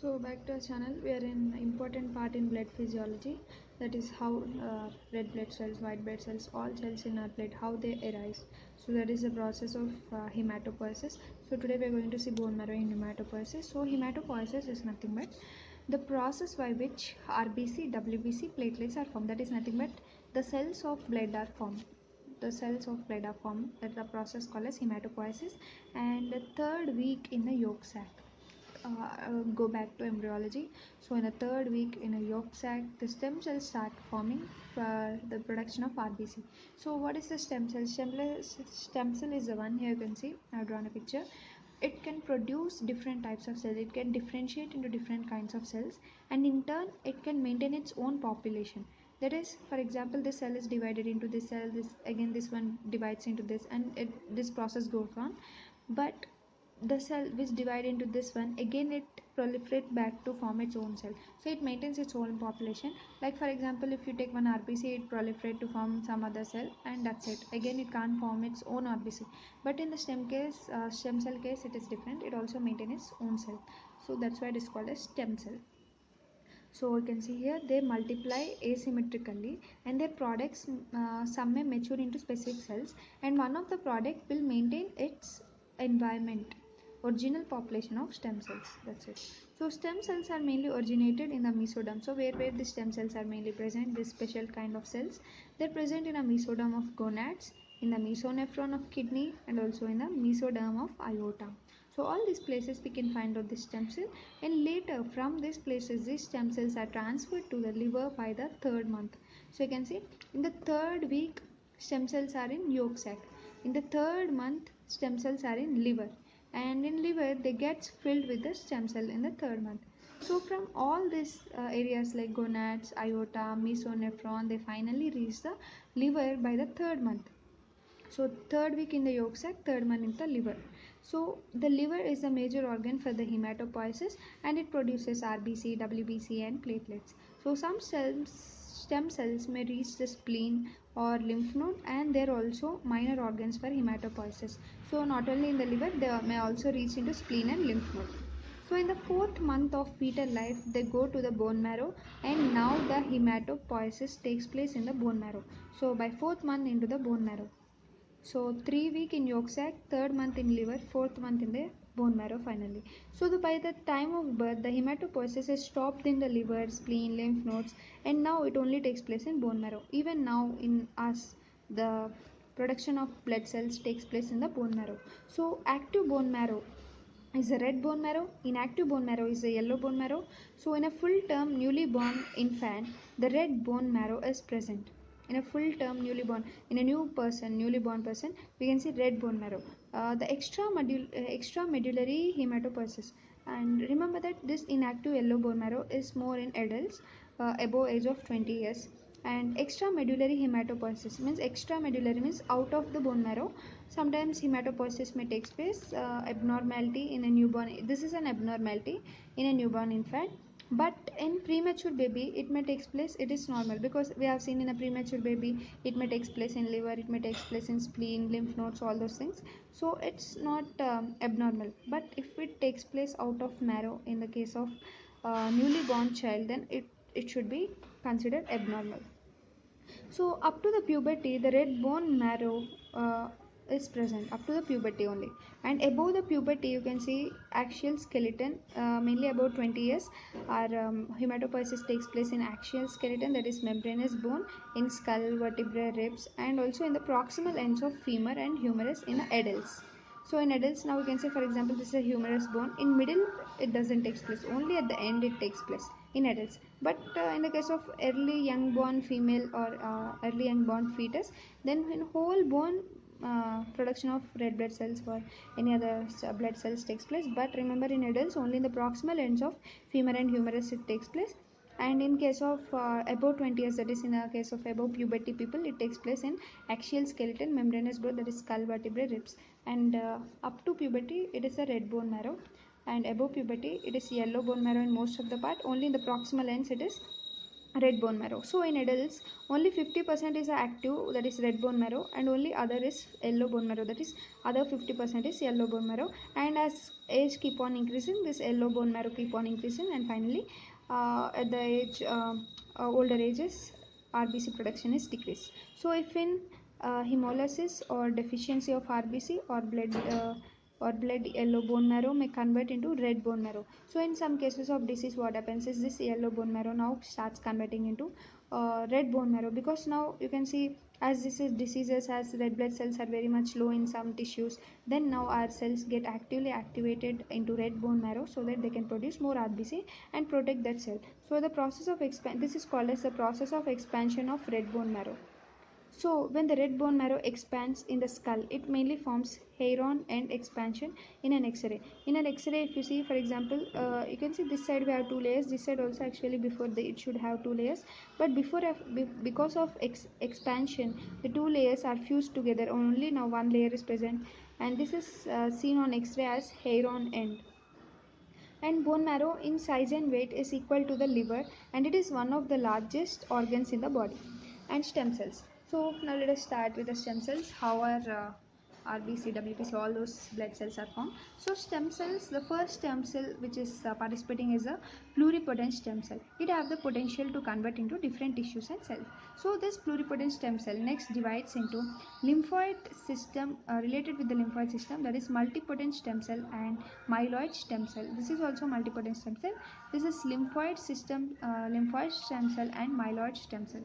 So back to our channel, we are in important part in blood physiology, that is how red blood cells, white blood cells, all cells in our blood, how they arise. So that is the process of hematopoiesis. So today we are going to see bone marrow in hematopoiesis. So hematopoiesis is nothing but the process by which RBC, WBC, platelets are formed. That is nothing but the cells of blood are formed. The cells of blood are formed. That's the process called as hematopoiesis. And the third week in the yolk sac. Go back to embryology. So in the third week in a yolk sac, the stem cells start forming for the production of RBC. So what is the stem cell? Stem cell is the one here you can see. I've drawn a picture. It can produce different types of cells. It can differentiate into different kinds of cells, and in turn, it can maintain its own population. That is, for example, this cell is divided into this cell. This one divides into this, and this process goes on. But the cell which divide into this one, again it proliferate back to form its own cell, so it maintains its own population. Like for example, if you take one RBC, it proliferate to form some other cell, and that's it. Again it can't form its own RBC. But in the stem cell case, it is different. It also maintains its own cell, so that's why it is called as stem cell. So you can see here they multiply asymmetrically, and their products, some may mature into specific cells, and one of the product will maintain its environment, original population of stem cells. That's it. So stem cells are mainly originated in the mesoderm. So where the stem cells are mainly present, this special kind of cells, they're present in a mesoderm of gonads, in the mesonephron of kidney, and also in the mesoderm of aorta. So all these places we can find out the stem cell, and later from these places these stem cells are transferred to the liver by the third month. So you can see in the third week stem cells are in yolk sac. In the third month stem cells are in liver, and in liver they get filled with the stem cell in the third month. So from all these areas like gonads, aorta, mesonephron, they finally reach the liver by the third month. So third week in the yolk sac, third month in the liver. So the liver is the major organ for the hematopoiesis, and it produces RBC, WBC, and platelets. So some stem cells may reach the spleen or lymph node, and they are also minor organs for hematopoiesis. So not only in the liver, they may also reach into spleen and lymph node. So in the fourth month of fetal life, they go to the bone marrow, and now the hematopoiesis takes place in the bone marrow. So by fourth month into the bone marrow. So 3 week in yolk sac, third month in liver, fourth month in the bone marrow finally. So by the time of birth, the hematopoiesis is stopped in the liver, spleen, lymph nodes, and now it only takes place in bone marrow. Even now in us, the production of blood cells takes place in the bone marrow. So active bone marrow is a red bone marrow, inactive bone marrow is a yellow bone marrow. So in a full term newly born infant, the red bone marrow is present. In a full term in a newly born person, we can see red bone marrow. The extramedullary hematopoiesis, and remember that this inactive yellow bone marrow is more in adults above age of 20 years. And extramedullary hematopoiesis means, extramedullary means out of the bone marrow. Sometimes hematopoiesis may take place, abnormality in a newborn. This is an abnormality in a newborn infant, but in premature baby it may take place, it is normal, because we have seen in a premature baby it may take place in liver, it may take place in spleen, lymph nodes, all those things. So it's not abnormal. But if it takes place out of marrow in the case of newly born child, then it should be considered abnormal. So up to the puberty, the red bone marrow is present up to the puberty only, and above the puberty you can see axial skeleton, mainly about 20 years. Our hematopoiesis takes place in axial skeleton, that is membranous bone, in skull, vertebrae, ribs, and also in the proximal ends of femur and humerus in adults. So in adults, now we can say, for example, this is a humerus bone. In middle it doesn't take place, only at the end it takes place in adults. But in the case of early young born female or early young born fetus, then in whole bone, production of red blood cells or any other blood cells takes place. But remember, in adults only in the proximal ends of femur and humerus it takes place. And in case of above 20 years, that is in the case of above puberty people, it takes place in axial skeleton, membranous bone, that is skull, vertebrae, ribs. And up to puberty it is a red bone marrow, and above puberty it is yellow bone marrow in most of the part. Only in the proximal ends it is red bone marrow. So in adults, only 50% is active, that is red bone marrow, and only other is yellow bone marrow, that is other 50% is yellow bone marrow. And as age keep on increasing, this yellow bone marrow keep on increasing, and finally at the age older ages, RBC production is decreased. So if in hemolysis or deficiency of RBC or blood, yellow bone marrow may convert into red bone marrow. So in some cases of disease, what happens is this yellow bone marrow now starts converting into red bone marrow, because now you can see, as this is diseases, as red blood cells are very much low in some tissues, then now our cells get actively activated into red bone marrow so that they can produce more RBC and protect that cell. So the process of this is called as the process of expansion of red bone marrow. So when the red bone marrow expands in the skull, it mainly forms heron end expansion in an X-ray. In an X-ray, if you see, for example, you can see this side we have two layers. This side also actually before it should have two layers, but because of expansion, the two layers are fused together. Only now one layer is present, and this is seen on X-ray as heron end. And bone marrow in size and weight is equal to the liver, and it is one of the largest organs in the body. And stem cells. So now let us start with the stem cells. How are RBC, WBC, all those blood cells are formed. So stem cells, the first stem cell which is participating is a pluripotent stem cell. It have the potential to convert into different tissues and cells. So this pluripotent stem cell next divides into lymphoid system related with the lymphoid system, that is multipotent stem cell and myeloid stem cell. This is also multipotent stem cell. This is lymphoid system, lymphoid stem cell and myeloid stem cell.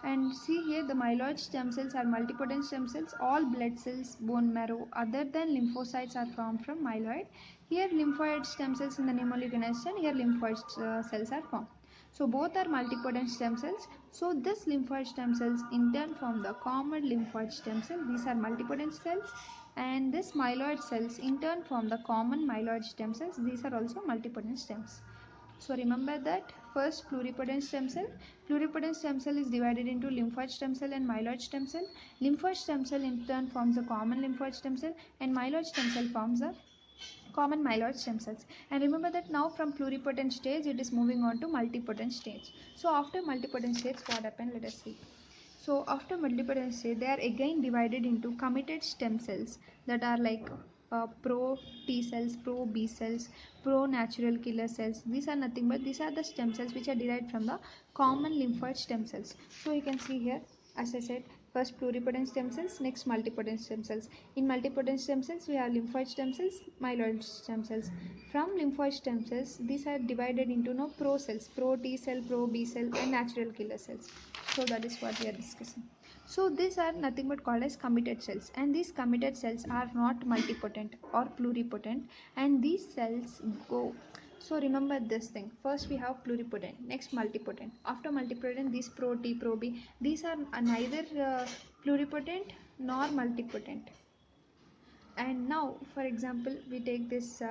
And see here, the myeloid stem cells are multipotent stem cells. All blood cells, bone marrow other than lymphocytes are formed from myeloid. Here lymphoid stem cells in the name only you can understand. Here lymphoid cells are formed. So both are multipotent stem cells. So this lymphoid stem cells in turn form the common lymphoid stem cell. These are multipotent cells, and this myeloid cells in turn form the common myeloid stem cells. These are also multipotent stems. So remember that first pluripotent stem cell. Pluripotent stem cell is divided into lymphoid stem cell and myeloid stem cell. Lymphoid stem cell in turn forms a common lymphoid stem cell, and myeloid stem cell forms a common myeloid stem cells. And remember that now from pluripotent stage it is moving on to multipotent stage. So after multipotent stage, what happened? Let us see. So after multipotent stage, they are again divided into committed stem cells that are like pro T cells, pro B cells, pro natural killer cells. These are nothing but these are the stem cells which are derived from the common lymphoid stem cells. So you can see here, as I said, first pluripotent stem cells, next multipotent stem cells. In multipotent stem cells, we have lymphoid stem cells, myeloid stem cells. From lymphoid stem cells, these are divided into no pro cells, pro T cell, pro B cell, and natural killer cells. So that is what we are discussing. So these are nothing but called as committed cells, and these committed cells are not multipotent or pluripotent, and these cells go. So remember this thing, first we have pluripotent, next multipotent. After multipotent, these pro T, pro B, these are neither pluripotent nor multipotent. And now for example we take this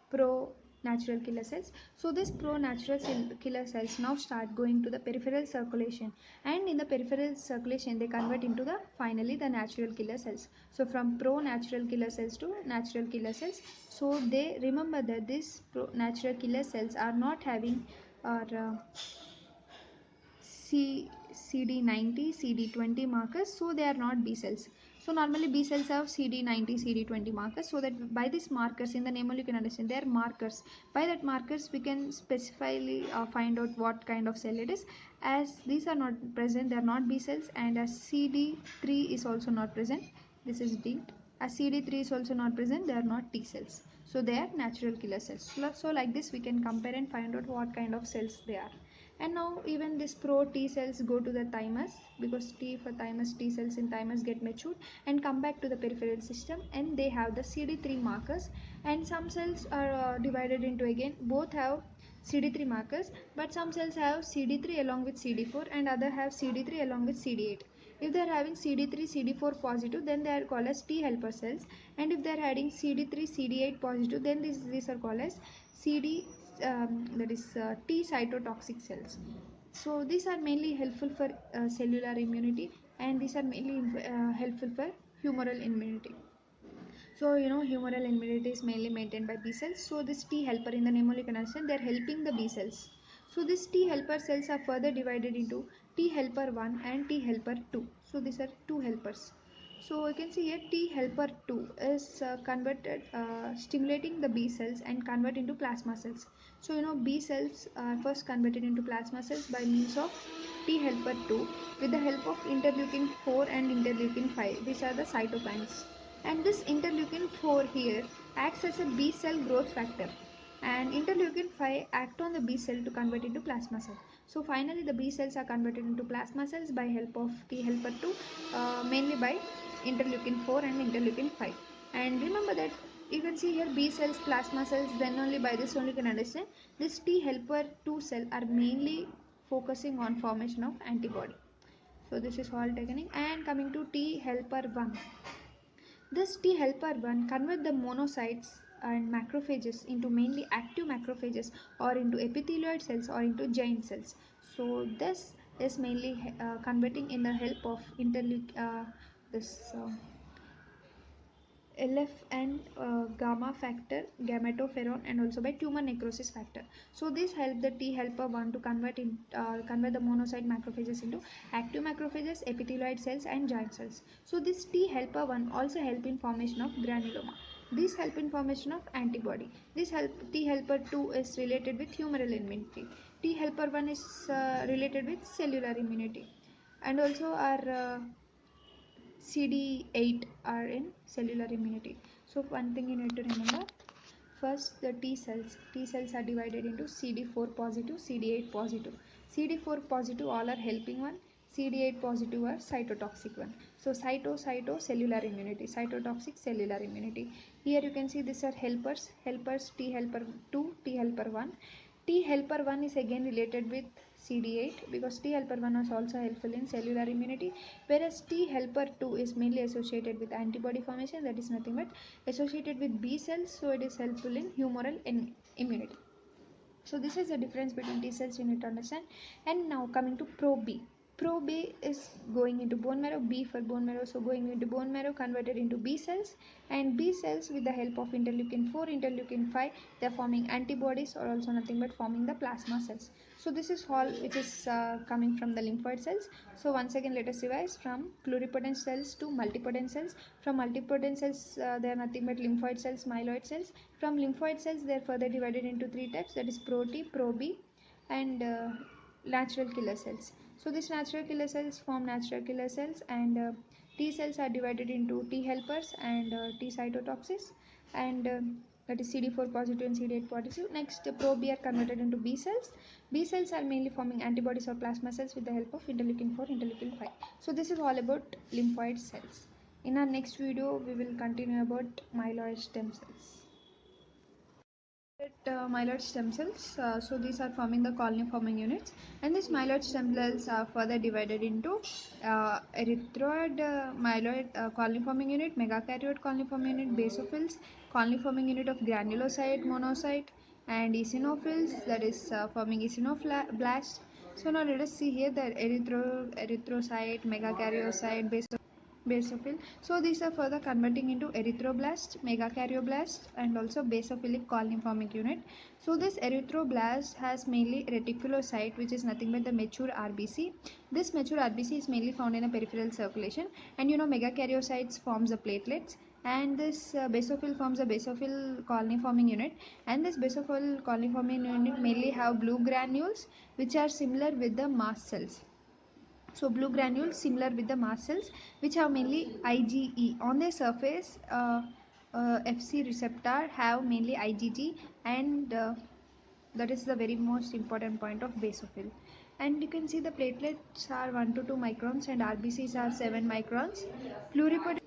pro natural killer cells. So this pro natural killer cells now start going to the peripheral circulation, and in the peripheral circulation they convert into the finally the natural killer cells. So from pro natural killer cells to natural killer cells. So they remember that these pro natural killer cells are not having or CD90, CD20 markers, so they are not B cells. So normally B cells have CD90, CD20 markers, so that by these markers, in the name only you can understand they are markers. By that markers we can specifically find out what kind of cell it is. As these are not present, they are not B cells, and as CD3 is also not present, this is D. As CD3 is also not present, they are not T cells. So they are natural killer cells. So like this we can compare and find out what kind of cells they are. And now even this pro T cells go to the thymus, because T for thymus, T cells in thymus get matured and come back to the peripheral system, and they have the CD3 markers. And some cells are divided into, again both have CD3 markers, but some cells have CD3 along with CD4 and other have CD3 along with CD8. If they are having CD3 CD4 positive, then they are called as T helper cells, and if they are having CD3 CD8 positive, then these are called as CD that is T cytotoxic cells. So these are mainly helpful for cellular immunity, and these are mainly helpful for humoral immunity. So humoral immunity is mainly maintained by B cells. So this T helper, in the name only you can understand, they are helping the B cells. So these T helper cells are further divided into T helper 1 and T helper 2. So these are two helpers. So you can see here T helper 2 is converted, stimulating the B cells and convert into plasma cells. So B cells are first converted into plasma cells by means of T helper 2 with the help of interleukin 4 and interleukin 5. These are the cytokines. And this interleukin 4 here acts as a B cell growth factor, and interleukin 5 act on the B cell to convert into plasma cell. So finally the B cells are converted into plasma cells by help of T helper 2, mainly by interleukin 4 and interleukin 5. And remember that you can see here B cells, plasma cells, then only by this only can understand this T helper 2 cell are mainly focusing on formation of antibody. So this is all technique. And coming to T helper 1, this T helper 1 convert the monocytes and macrophages into mainly active macrophages or into epithelioid cells or into giant cells. So this is mainly converting in the help of this LF and gamma factor, gametoferon, and also by tumor necrosis factor. So this help the T helper 1 to convert the monocyte macrophages into active macrophages, epithelioid cells, and giant cells. So this T helper 1 also help in formation of granuloma. This help in formation of antibody. This help T helper 2 is related with humoral immunity. T helper 1 is related with cellular immunity, and also our CD8 are in cellular immunity. So one thing you need to remember, first the T cells. T cells are divided into CD4 positive, CD8 positive. CD4 positive all are helping one, CD8 positive are cytotoxic one. So cyto cellular immunity, cytotoxic cellular immunity. Here you can see these are helpers T helper 2, T helper 1. T helper 1 is again related with CD8 because T helper 1 is also helpful in cellular immunity, whereas T helper 2 is mainly associated with antibody formation, that is nothing but associated with B cells, so it is helpful in humoral immunity. So this is the difference between T cells you need to understand. And now coming to pro-B. Pro-B is going into bone marrow, B for bone marrow, so going into bone marrow converted into B cells, and B cells with the help of interleukin 4, interleukin 5, they are forming antibodies or also nothing but forming the plasma cells. So this is all which is coming from the lymphoid cells. So once again let us revise from pluripotent cells to multipotent cells. From multipotent cells they are nothing but lymphoid cells, myeloid cells. From lymphoid cells they are further divided into three types, that is pro-T, pro-B, and natural killer cells. So these natural killer cells form natural killer cells, and T cells are divided into T helpers and T cytotoxics, and that is CD4 positive and CD8 positive. Next, pro-B are converted into B cells. B cells are mainly forming antibodies or plasma cells with the help of interleukin 4, interleukin 5. So this is all about lymphoid cells. In our next video, we will continue about myeloid stem cells. Myeloid stem cells, so these are forming the colony forming units, and these myeloid stem cells are further divided into erythroid myeloid colony forming unit, megakaryoid colony forming unit, basophils, colony forming unit of granulocyte, monocyte, and eosinophils, that is forming eosinoblast. So now let us see here the erythrocyte, megakaryocyte, basophil. So these are further converting into erythroblast, megakaryoblast, and also basophilic colony forming unit. So this erythroblast has mainly reticulocyte, which is nothing but the mature RBC. This mature RBC is mainly found in a peripheral circulation, and megakaryocytes forms the platelets, and this basophil forms a basophil colony forming unit, and this basophil colony forming unit mainly have blue granules which are similar with the mast cells. So blue granules similar with the mast cells, which have mainly IgE on their surface. FC receptor have mainly IgG, and that is the very most important point of basophil. And you can see the platelets are 1 to 2 microns and RBCs are 7 microns. Pluripotent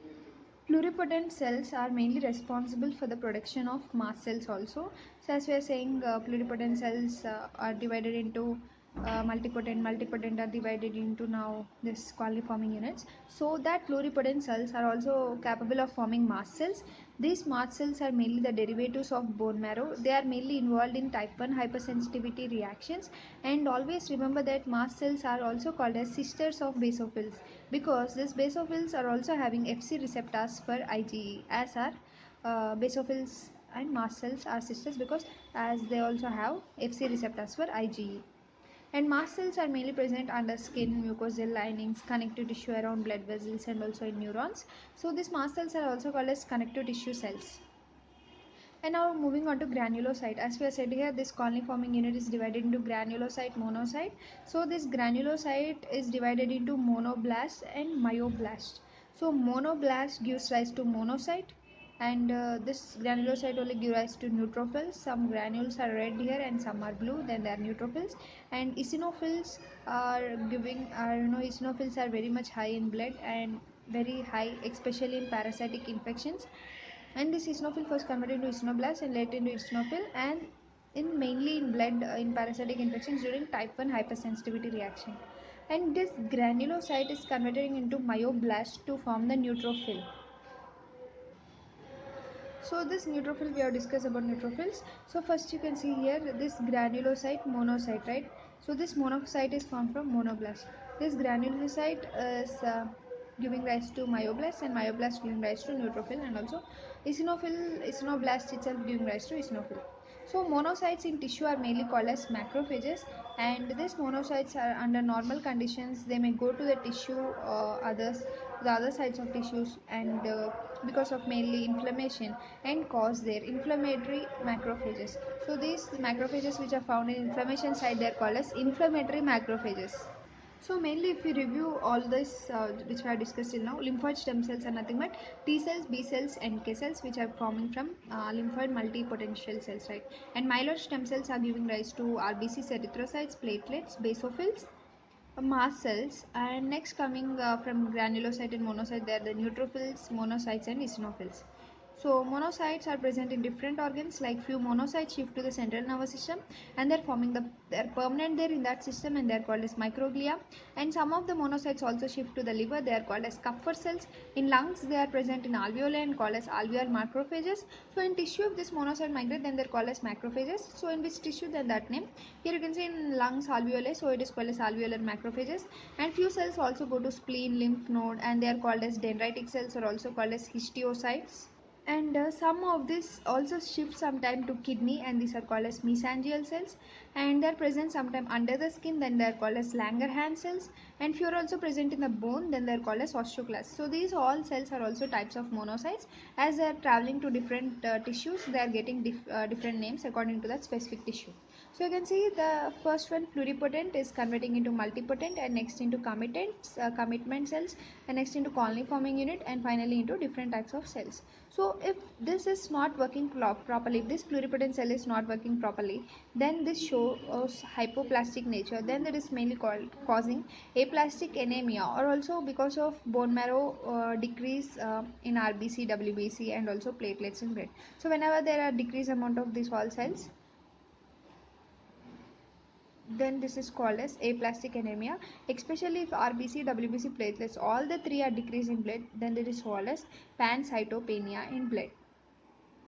Pluripotent cells are mainly responsible for the production of mast cells also. So as we are saying, pluripotent cells are divided into multipotent are divided into now this colony forming units. So that pluripotent cells are also capable of forming mast cells. These mast cells are mainly the derivatives of bone marrow. They are mainly involved in type 1 hypersensitivity reactions, and always remember that mast cells are also called as sisters of basophils, because these basophils are also having FC receptors for IgE, as are basophils and mast cells are sisters because as they also have FC receptors for IgE. And mast cells are mainly present under skin, mucosal linings, connective tissue around blood vessels, and also in neurons. So these mast cells are also called as connective tissue cells. And now moving on to granulocyte. As we have said here, this colony forming unit is divided into granulocyte, monocyte. So this granulocyte is divided into monoblast and myoblast. So monoblast gives rise to monocyte, and this granulocyte only gives rise to neutrophils. Some granules are red here and some are blue, then they are neutrophils. And eosinophils eosinophils are very much high in blood and very high especially in parasitic infections. And this eosinophil first converted into eosinoblast and later into eosinophil, and in mainly in blood in parasitic infections during type 1 hypersensitivity reaction. And this granulocyte is converting into myoblast to form the neutrophil. So this neutrophil, we have discussed about neutrophils. So first you can see here this granulocyte, monocyte, right? So this monocyte is formed from monoblast. This granulocyte is giving rise to myoblast, and myoblast giving rise to neutrophil, and also eosinoblast itself giving rise to eosinophil. So monocytes in tissue are mainly called as macrophages, and these monocytes are under normal conditions they may go to the tissue, the other sides of tissues, and because of mainly inflammation and cause their inflammatory macrophages. So these macrophages which are found in inflammation side, they are called as inflammatory macrophages. So mainly if we review all this which we have discussed till now, lymphoid stem cells are nothing but T cells, B cells, NK cells which are forming from lymphoid multipotential cells, right? And myeloid stem cells are giving rise to RBCs, erythrocytes, platelets, basophils, mast cells. And next coming from granulocyte and monocyte, they are the neutrophils, monocytes and eosinophils. So monocytes are present in different organs, like few monocytes shift to the central nervous system and they're permanent there in that system and they're called as microglia. And some of the monocytes also shift to the liver, they are called as Kupffer cells. In lungs they are present in alveoli and called as alveolar macrophages. So in tissue if this monocyte migrate, then they're called as macrophages. So in which tissue, then that name. Here you can see in lungs alveoli, so it is called as alveolar macrophages. And few cells also go to spleen, lymph node, and they are called as dendritic cells or also called as histiocytes. And some of this also shift sometime to kidney, and these are called as mesangial cells, and they're present sometime under the skin, then they're called as Langerhans cells. And few are also present in the bone, then they're called as osteoclasts. So these all cells are also types of monocytes. As they're traveling to different tissues, they are getting different names according to that specific tissue. So you can see the first one, pluripotent, is converting into multipotent, and next into commitment cells, and next into colony forming unit, and finally into different types of cells. So if this is not working properly, if this pluripotent cell is not working properly, then this shows hypoplastic nature. Then it is mainly causing aplastic anemia, or also because of bone marrow decrease in RBC, WBC, and also platelets in blood. So whenever there are decreased amount of these all cells, then this is called as aplastic anemia. Especially if RBC, WBC, platelets, all the three are decreased in blood, then it is called as pancytopenia in blood.